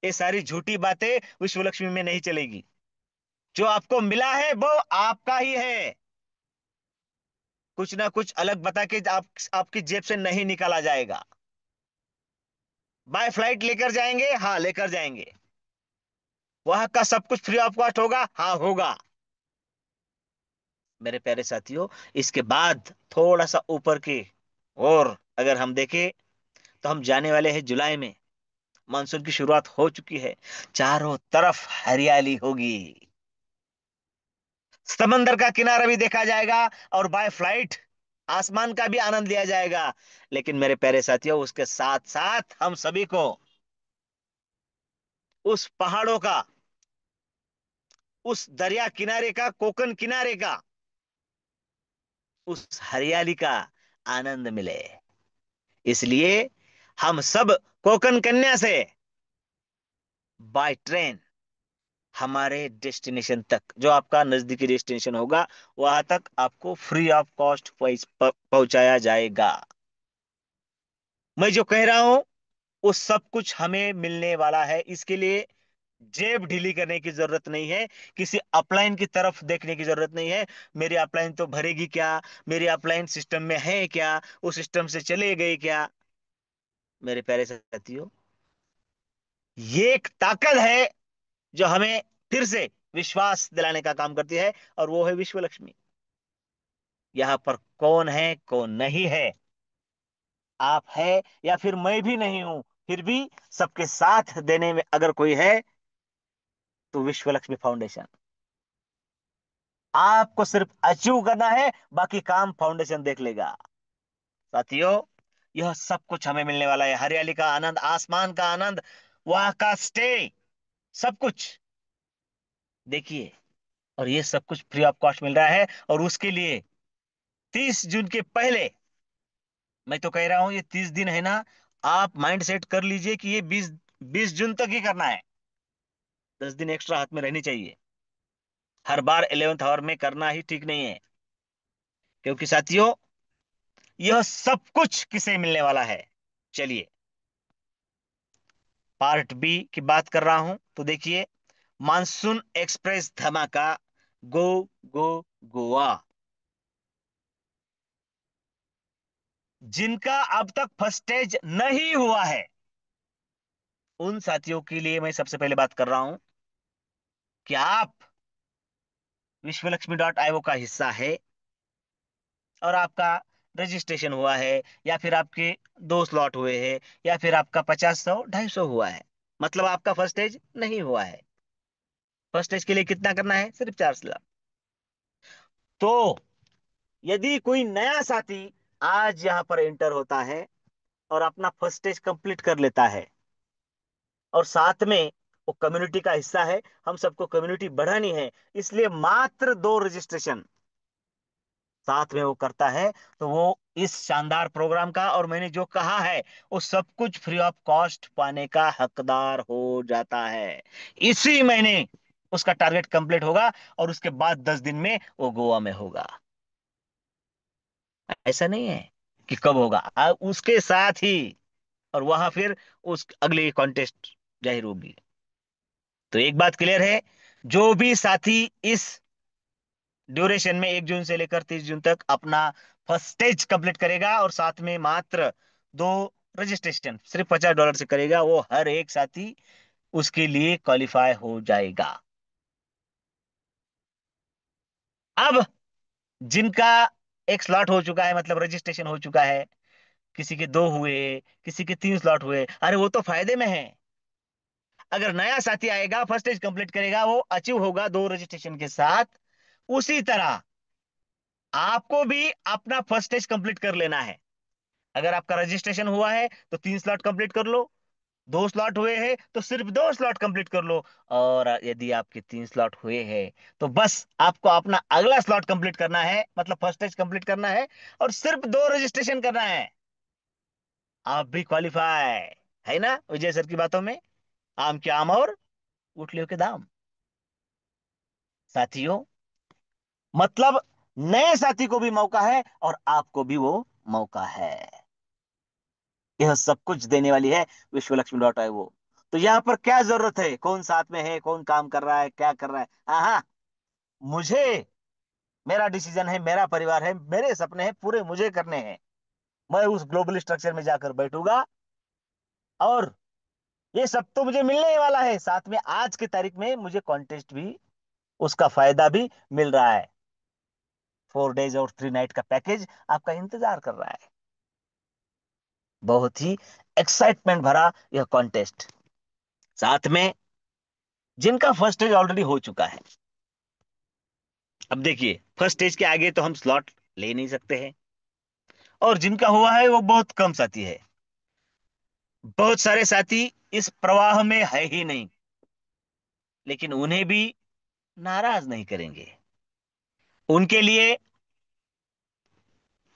ये सारी झूठी बातें विश्व लक्ष्मी में नहीं चलेगी। जो आपको मिला है वो आपका ही है, कुछ ना कुछ अलग बता के आपकी जेब से नहीं निकाला जाएगा। बाय फ्लाइट लेकर जाएंगे, हाँ लेकर जाएंगे। वहां का सब कुछ फ्री ऑफ कॉस्ट होगा, हाँ होगा। मेरे प्यारे साथियों, इसके बाद थोड़ा सा ऊपर की और अगर हम देखें, तो हम जाने वाले हैं जुलाई में। मानसून की शुरुआत हो चुकी है, चारों तरफ हरियाली होगी, समंदर का किनारा भी देखा जाएगा, और बाय फ्लाइट आसमान का भी आनंद लिया जाएगा। लेकिन मेरे प्यारे साथियों, उसके साथ साथ हम सभी को उस पहाड़ों का, उस दरिया किनारे का, कोकन किनारे का, उस हरियाली का आनंद मिले। इसलिए हम सब कोकन कन्या से बाय ट्रेन हमारे डेस्टिनेशन तक, जो आपका नजदीकी डेस्टिनेशन होगा, वहां तक आपको फ्री ऑफ कॉस्ट पहुंचाया जाएगा। मैं जो कह रहा हूं वो सब कुछ हमें मिलने वाला है। इसके लिए जेब ढीली करने की जरूरत नहीं है, किसी अपलाइन की तरफ देखने की जरूरत नहीं है। मेरी अपलाइन तो भरेगी क्या, मेरी अपलाइन सिस्टम में है क्या, वो सिस्टम से चले गई क्या? मेरे प्यारे साथियों, ये एक ताकत है जो हमें फिर से विश्वास दिलाने का काम करती है, और वो है विश्व लक्ष्मी। यहाँ पर कौन है कौन नहीं है, आप है या फिर मैं भी नहीं हूं, फिर भी सबके साथ देने में अगर कोई है तो विश्व लक्ष्मी फाउंडेशन। आपको सिर्फ अचीव करना है, बाकी काम फाउंडेशन देख लेगा। साथियों, यह सब कुछ हमें मिलने वाला है। हरियाली का आनंद, आसमान का आनंद, वहां का स्टे, सब कुछ देखिए। और ये सब कुछ फ्री ऑफ कॉस्ट मिल रहा है। और उसके लिए 30 जून के पहले, मैं तो कह रहा हूं ये 30 दिन है ना, आप माइंड सेट कर लीजिए कि ये 20 जून तक ही करना है। 10 दिन एक्स्ट्रा हाथ में रहनी चाहिए। हर बार 11th आवर में करना ही ठीक नहीं है, क्योंकि साथियों, यह सब कुछ किसे मिलने वाला है। चलिए, पार्ट बी की बात कर रहा हूं तो देखिए, मानसून एक्सप्रेस धमाका, गो गो गोवा। जिनका अब तक फर्स्ट स्टेज नहीं हुआ है, उन साथियों के लिए मैं सबसे पहले बात कर रहा हूं कि आप विश्वलक्ष्मी का हिस्सा है, और आपका रजिस्ट्रेशन हुआ है, या फिर आपके 2 स्लॉट हुए हैं, या फिर आपका 50, 100, 250 हुआ है, मतलब आपका फर्स्ट स्टेज नहीं हुआ है। फर्स्ट स्टेज के लिए कितना करना है? सिर्फ 4 स्लॉट। तो यदि कोई नया साथी आज यहाँ पर एंटर होता है और अपना फर्स्ट स्टेज कंप्लीट कर लेता है, और साथ में वो कम्युनिटी का हिस्सा है, हम सबको कम्युनिटी बढ़ानी है, इसलिए मात्र 2 रजिस्ट्रेशन साथ में वो करता है, तो वो इस शानदार प्रोग्राम का, और मैंने जो कहा है, वो सब कुछ फ्री ऑफ कॉस्ट पाने का हकदार हो जाता है। इसी महीने उसका टारगेट कंप्लीट होगा, और उसके बाद 10 दिन में वो गोवा में होगा। ऐसा नहीं है कि कब होगा, उसके साथ ही, और वहां फिर उस अगले कॉन्टेस्ट जाहिर होगी। तो एक बात क्लियर है, जो भी साथी इस ड्यूरेशन में 1 जून से लेकर 30 जून तक अपना फर्स्ट स्टेज कंप्लीट करेगा, और साथ में मात्र 2 रजिस्ट्रेशन सिर्फ $50 से करेगा, वो हर एक साथी उसके लिए क्वालिफाई हो जाएगा। अब जिनका एक स्लॉट हो चुका है, मतलब रजिस्ट्रेशन हो चुका है, किसी के 2 हुए, किसी के 3 स्लॉट हुए, अरे वो तो फायदे में है। अगर नया साथी आएगा, फर्स्ट स्टेज कंप्लीट करेगा, वो अचीव होगा 2 रजिस्ट्रेशन के साथ। उसी तरह आपको भी अपना फर्स्ट स्टेज कंप्लीट कर लेना है। अगर आपका रजिस्ट्रेशन हुआ है तो 3 स्लॉट कंप्लीट कर लो, 2 स्लॉट हुए हैं तो सिर्फ 2 स्लॉट कंप्लीट कर लो, और यदि आपके 3 स्लॉट हुए हैं तो बस आपको अपना अगला स्लॉट कंप्लीट करना है, मतलब फर्स्ट स्टेज कंप्लीट करना है, और सिर्फ 2 रजिस्ट्रेशन करना है। आप भी क्वालिफाई है ना, विजय सर की बातों में आम के आम और गुठलियों के दाम। साथियों, मतलब नए साथी को भी मौका है, और आपको भी वो मौका है। यह सब कुछ देने वाली है विश्वलक्ष्मी तो यहाँ पर क्या जरूरत है, कौन साथ में है, कौन काम कर रहा है, क्या कर रहा है? हाँ, मुझे, मेरा डिसीजन है, मेरा परिवार है, मेरे सपने हैं, पूरे मुझे करने हैं। मैं उस ग्लोबल स्ट्रक्चर में जाकर बैठूंगा, और ये सब तो मुझे मिलने ही वाला है। साथ में आज की तारीख में मुझे कॉन्टेस्ट भी, उसका फायदा भी मिल रहा है। 4 डेज और 3 नाइट का पैकेज आपका इंतजार कर रहा है। बहुत ही एक्साइटमेंट भरा यह कॉन्टेस्ट। साथ में जिनका फर्स्ट स्टेज ऑलरेडी हो चुका है, अब देखिए, फर्स्ट स्टेज के आगे तो हम स्लॉट ले नहीं सकते हैं, और जिनका हुआ है वो बहुत कम साथी है। बहुत सारे साथी इस प्रवाह में है ही नहीं, लेकिन उन्हें भी नाराज नहीं करेंगे। उनके लिए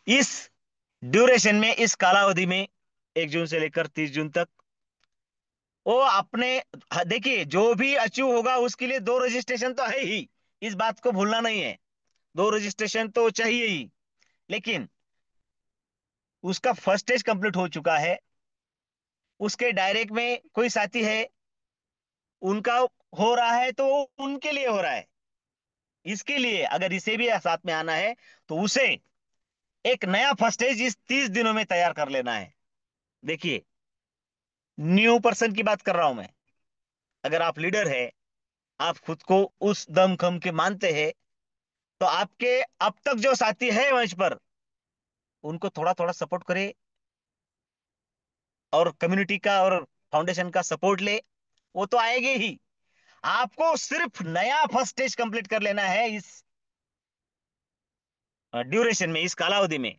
इस ड्यूरेशन में, इस कालावधि में, 1 जून से लेकर 30 जून तक, वो अपने, देखिए जो भी अचीव होगा उसके लिए दो रजिस्ट्रेशन तो है ही, इस बात को भूलना नहीं है। दो रजिस्ट्रेशन तो चाहिए ही। लेकिन उसका फर्स्ट स्टेज कंप्लीट हो चुका है, उसके डायरेक्ट में कोई साथी है, उनका हो रहा है, तो वो उनके लिए हो रहा है। इसके लिए अगर इसे भी साथ में आना है तो उसे एक नया फर्स्ट स्टेज इस 30 दिनों में तैयार कर लेना है। देखिए, न्यू पर्सन की बात कर रहा हूं मैं। अगर आप लीडर है, आप खुद को उस दम खम के मानते हैं, तो आपके अब तक जो साथी है मंच पर, उनको थोड़ा थोड़ा सपोर्ट करे, और कम्युनिटी का और फाउंडेशन का सपोर्ट ले, वो तो आएंगे ही। आपको सिर्फ नया फर्स्ट स्टेज कंप्लीट कर लेना है इस ड्यूरेशन में, इस कालावधि में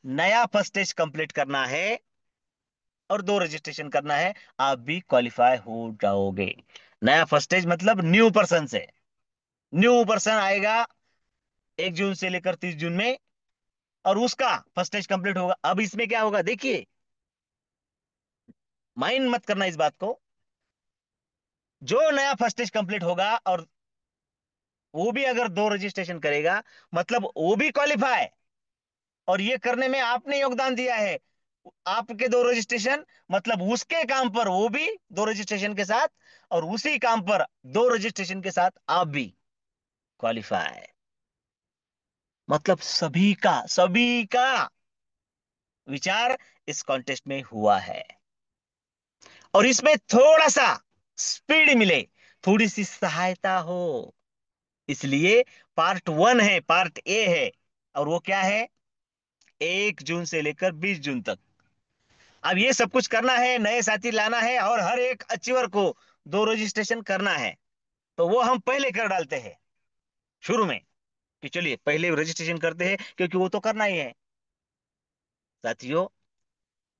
नया फर्स्ट स्टेज कंप्लीट करना है और दो रजिस्ट्रेशन करना है। आप भी क्वालिफाई हो जाओगे। नया फर्स्ट स्टेज मतलब न्यू पर्सन से, न्यू पर्सन आएगा 1 जून से लेकर 30 जून में, और उसका फर्स्ट स्टेज कंप्लीट होगा। अब इसमें क्या होगा देखिए, माइंड मत करना इस बात को। जो नया फर्स्ट स्टेज कंप्लीट होगा और वो भी अगर दो रजिस्ट्रेशन करेगा, मतलब वो भी क्वालिफाई, और ये करने में आपने योगदान दिया है। आपके दो रजिस्ट्रेशन मतलब उसके काम पर वो भी दो रजिस्ट्रेशन के साथ, और उसी काम पर दो रजिस्ट्रेशन के साथ आप भी क्वालिफाई। मतलब सभी का विचार इस कॉन्टेस्ट में हुआ है। और इसमें थोड़ा सा स्पीड मिले, थोड़ी सी सहायता हो, इसलिए पार्ट 1 है, पार्ट 1 है। और वो क्या है? 1 जून से लेकर 20 जून तक। अब ये सब कुछ करना है, नए साथी लाना है, और हर एक अचीवर को दो रजिस्ट्रेशन करना है। तो वो हम पहले कर डालते हैं शुरू में, कि चलिए पहले रजिस्ट्रेशन करते हैं, क्योंकि वो तो करना ही है। साथियों,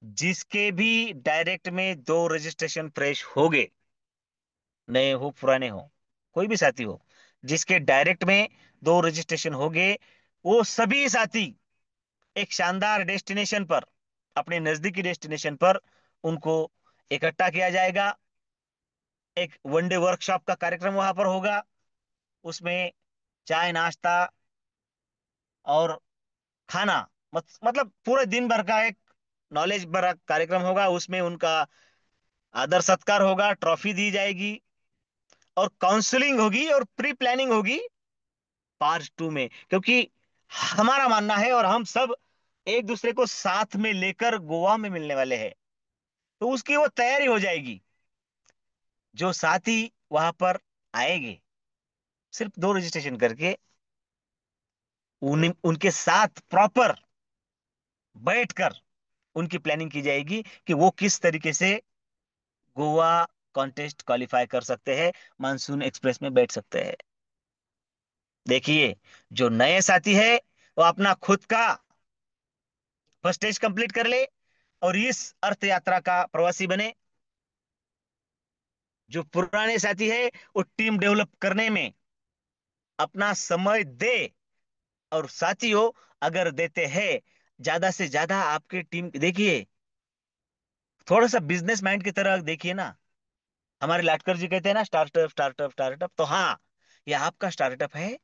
जिसके भी डायरेक्ट में दो रजिस्ट्रेशन फ्रेश हो गए, नए हो पुराने हो, कोई भी साथी हो, जिसके डायरेक्ट में दो रजिस्ट्रेशन हो गए, वो सभी साथी एक शानदार डेस्टिनेशन पर, अपने नजदीकी डेस्टिनेशन पर उनको इकट्ठा किया जाएगा। एक वनडे वर्कशॉप का कार्यक्रम वहां पर होगा। उसमें चाय नाश्ता और खाना, मतलब पूरे दिन भर का एक नॉलेज भरा कार्यक्रम होगा। उसमें उनका आदर सत्कार होगा, ट्रॉफी दी जाएगी, और काउंसलिंग होगी और प्री प्लानिंग होगी पार्ट 2 में। क्योंकि हमारा मानना है, और हम सब एक दूसरे को साथ में लेकर गोवा में मिलने वाले हैं, तो उसकी वो तैयारी हो जाएगी। जो साथी वहां पर आएंगे, सिर्फ दो रजिस्ट्रेशन करके, उनके साथ प्रॉपर बैठकर उनकी प्लानिंग की जाएगी कि वो किस तरीके से गोवा कॉन्टेस्ट क्वालिफाई कर सकते हैं, मानसून एक्सप्रेस में बैठ सकते हैं। देखिए, जो नए साथी है वो अपना खुद का फर्स्ट स्टेज कंप्लीट कर ले और इस अर्थ यात्रा का प्रवासी बने। जो पुराने साथी है वो टीम डेवलप करने में अपना समय दे। और साथियों, अगर देते हैं ज्यादा से ज्यादा आपके टीम, देखिए थोड़ा सा बिजनेस माइंड की तरह देखिए ना। हमारे लाटकर जी कहते हैं ना, स्टार्टअप स्टार्टअप स्टार्टअप, तो हाँ, ये आपका स्टार्टअप है।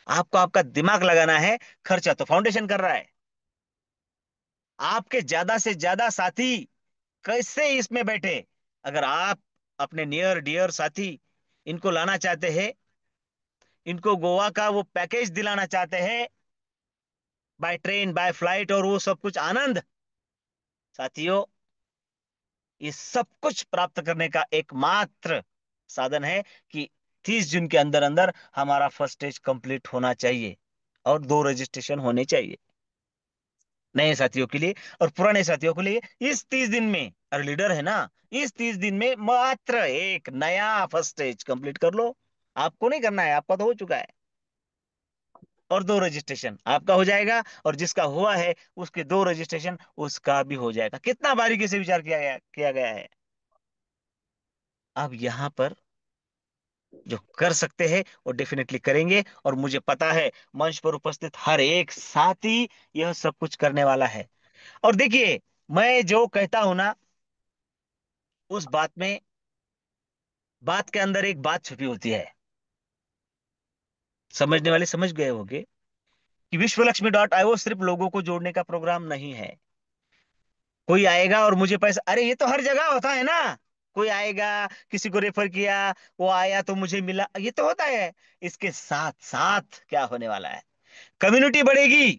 आपको आपका दिमाग लगाना है, खर्चा तो फाउंडेशन कर रहा है। आपके ज्यादा से ज्यादा साथी कैसे इसमें बैठे? अगर आप अपने नियर डियर साथी इनको लाना चाहते हैं, इनको गोवा का वो पैकेज दिलाना चाहते हैं, बाय ट्रेन बाय फ्लाइट और वो सब कुछ आनंद, साथियों, ये सब कुछ प्राप्त करने का एकमात्र साधन है कि 30 जून के अंदर अंदर हमारा फर्स्ट स्टेज कंप्लीट होना चाहिए और दो रजिस्ट्रेशन होने चाहिए, नए साथियों के लिए और पुराने साथियों के लिए। इस 30 दिन में, अरे लीडर है ना, इस 30 दिन में मात्र एक नया फर्स्ट स्टेज कंप्लीट कर लो। आपको नहीं करना है, आपका तो हो चुका है, और दो रजिस्ट्रेशन आपका हो जाएगा, और जिसका हुआ है उसके दो रजिस्ट्रेशन उसका भी हो जाएगा। कितना बारीकी से विचार किया गया है। अब यहाँ पर जो कर सकते हैं वो डेफिनेटली करेंगे, और मुझे पता है मंच पर उपस्थित हर एक साथी यह सब कुछ करने वाला है। और देखिए, मैं जो कहता हूं ना, उस बात में बात के अंदर एक बात छुपी होती है। समझने वाले समझ गए होंगे कि विश्वलक्ष्मी.io सिर्फ लोगों को जोड़ने का प्रोग्राम नहीं है। कोई आएगा और मुझे पैसा, अरे ये तो हर जगह होता है ना। कोई आएगा, किसी को रेफर किया, वो आया तो मुझे मिला, ये तो होता है। इसके साथ साथ क्या होने वाला है, कम्युनिटी बढ़ेगी।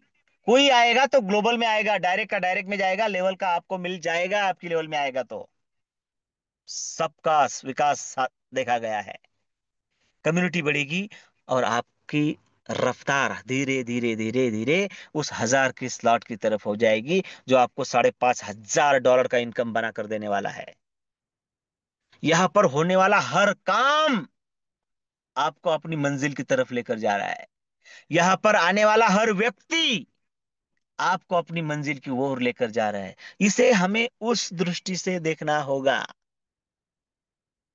कोई आएगा तो ग्लोबल में आएगा, डायरेक्ट का डायरेक्ट में जाएगा, लेवल का आपको मिल जाएगा, आपकी लेवल में आएगा तो सबका विकास देखा गया है। कम्युनिटी बढ़ेगी और आपकी रफ्तार धीरे धीरे धीरे धीरे उस 1000 की स्लॉट की तरफ हो जाएगी, जो आपको $5,500 का इनकम बना कर देने वाला है। यहां पर होने वाला हर काम आपको अपनी मंजिल की तरफ लेकर जा रहा है। यहां पर आने वाला हर व्यक्ति आपको अपनी मंजिल की ओर लेकर जा रहा है। इसे हमें उस दृष्टि से देखना होगा।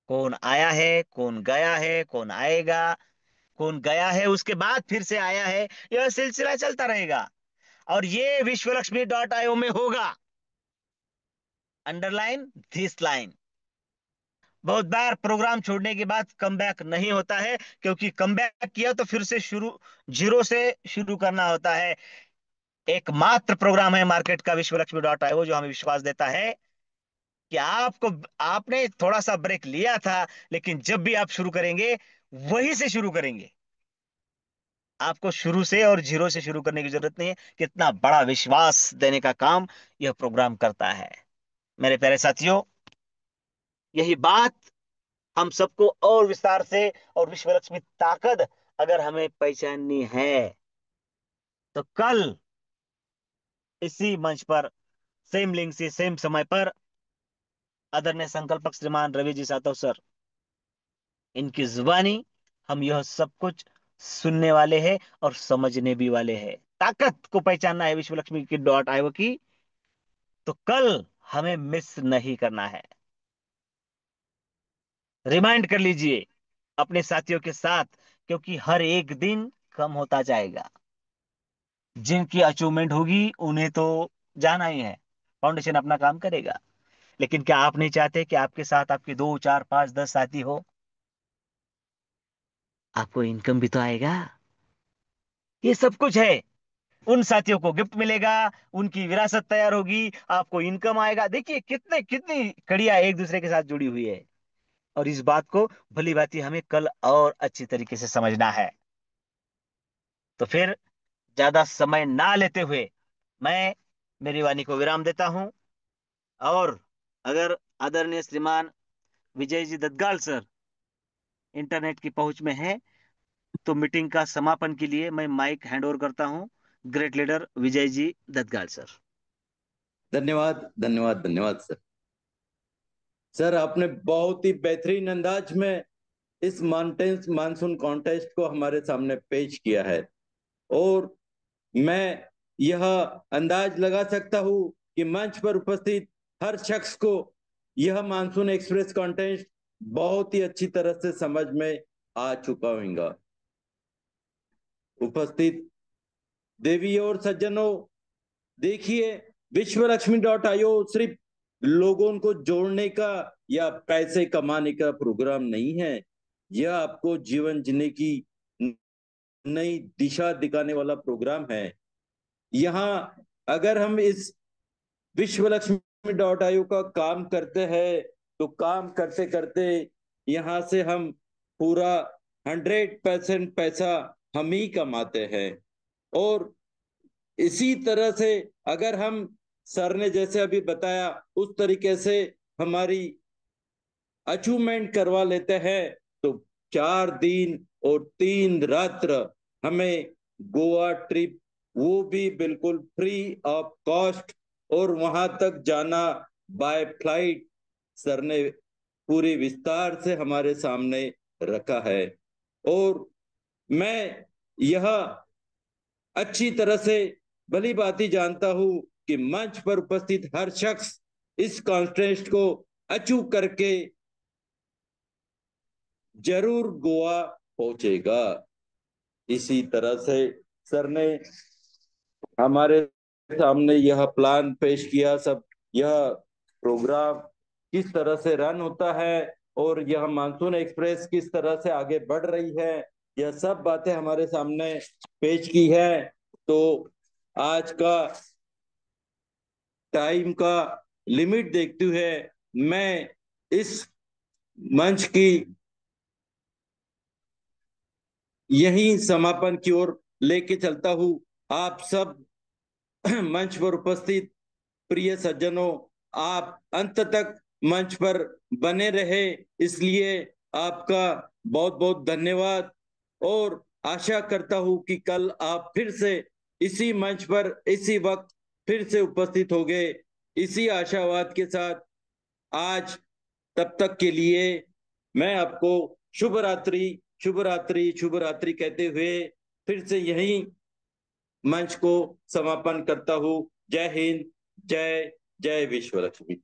कौन आया है, कौन गया है, कौन आएगा, कौन गया है उसके बाद फिर से आया है, यह सिलसिला चलता रहेगा। और ये विश्वलक्ष्मी.io में होगा। Underline this line. बहुत बार प्रोग्राम छोड़ने के बाद कम बैक नहीं होता है, क्योंकि कम बैक किया तो फिर से शुरू, जीरो से शुरू करना होता है। एकमात्र प्रोग्राम है मार्केट का विश्वलक्ष्मी.io, जो हमें विश्वास देता है कि आपको, आपने थोड़ा सा ब्रेक लिया था, लेकिन जब भी आप शुरू करेंगे वहीं से शुरू करेंगे। आपको शुरू से और जीरो से शुरू करने की जरूरत नहीं है। कितना बड़ा विश्वास देने का काम यह प्रोग्राम करता है। मेरे प्यारे साथियों, यही बात हम सबको और विस्तार से, और विश्वलक्ष्मी ताकत अगर हमें पहचाननी है, तो कल इसी मंच पर, सेम लिंक से सेम समय पर, आदरणीय संकल्पक श्रीमान रवि जी सातव सर, इनकी जुबानी हम यह सब कुछ सुनने वाले हैं और समझने भी वाले हैं। ताकत को पहचानना है विश्वलक्ष्मी की .io की, तो कल हमें मिस नहीं करना है। रिमाइंड कर लीजिए अपने साथियों के साथ, क्योंकि हर एक दिन कम होता जाएगा। जिनकी अचीवमेंट होगी उन्हें तो जाना ही है, फाउंडेशन अपना काम करेगा। लेकिन क्या आप नहीं चाहते कि आपके साथ आपके 2, 4, 5, 10 साथी हो? आपको इनकम भी तो आएगा। ये सब कुछ है। उन साथियों को गिफ्ट मिलेगा, उनकी विरासत तैयार होगी, आपको इनकम आएगा। देखिए कितने कितनी कड़ियां एक दूसरे के साथ जुड़ी हुई है। और इस बात को भली भांति हमें कल और अच्छी तरीके से समझना है। तो फिर ज्यादा समय ना लेते हुए मैं मेरी वाणी को विराम देता हूं। और अगर आदरणीय श्रीमान विजय जी दत्तगाल सर इंटरनेट की पहुंच में है, तो मीटिंग का समापन के लिए मैं माइक हैंड ओवर करता हूं great leader Vijay ji दत्तगाल sir. धन्यवाद धन्यवाद धन्यवाद सर। सर आपने बहुत ही बेहतरीन अंदाज में इस मानसून कॉन्टेस्ट को हमारे सामने पेश किया है। और मैं यह अंदाज लगा सकता हूं कि मंच पर उपस्थित हर शख्स को यह मानसून एक्सप्रेस कॉन्टेस्ट बहुत ही अच्छी तरह से समझ में आ चुका होगा। उपस्थित देवी और सज्जनों, देखिए, विश्वलक्ष्मी.io सिर्फ लोगों को जोड़ने का या पैसे कमाने का प्रोग्राम नहीं है। यह आपको जीवन जीने की नई दिशा दिखाने वाला प्रोग्राम है। यहाँ अगर हम इस विश्वलक्ष्मी.io का काम करते हैं, तो काम करते करते यहाँ से हम पूरा 100% पैसा हम ही कमाते हैं। और इसी तरह से अगर हम, सर ने जैसे अभी बताया, उस तरीके से हमारी अचीवमेंट करवा लेते हैं, तो 4 दिन और 3 रात्र हमें गोवा ट्रिप, वो भी बिल्कुल फ्री ऑफ कॉस्ट, और वहां तक जाना बाय फ्लाइट, सर ने पूरी विस्तार से हमारे सामने रखा है। और मैं यह अच्छी तरह से भली भांति जानता हूं कि मंच पर उपस्थित हर शख्स इस कॉन्टेस्ट को अचीव करके जरूर गोवा पहुंचेगा। इसी तरह से सर ने हमारे सामने यह प्लान पेश किया, सब यह प्रोग्राम किस तरह से रन होता है और यह मानसून एक्सप्रेस किस तरह से आगे बढ़ रही है, यह सब बातें हमारे सामने पेश की है। तो आज का टाइम का लिमिट देखते हुए मैं इस मंच की यही समापन की ओर लेके चलता हूं। आप सब मंच पर उपस्थित प्रिय सज्जनों, आप अंत तक मंच पर बने रहे, इसलिए आपका बहुत बहुत धन्यवाद। और आशा करता हूं कि कल आप फिर से इसी मंच पर इसी वक्त फिर से उपस्थित होंगे। इसी आशावाद के साथ आज तब तक के लिए मैं आपको शुभ रात्रि, शुभ रात्रि, शुभ रात्रि कहते हुए फिर से यही मंच को समापन करता हूं। जय हिंद, जय जय विश्व लक्ष्मी।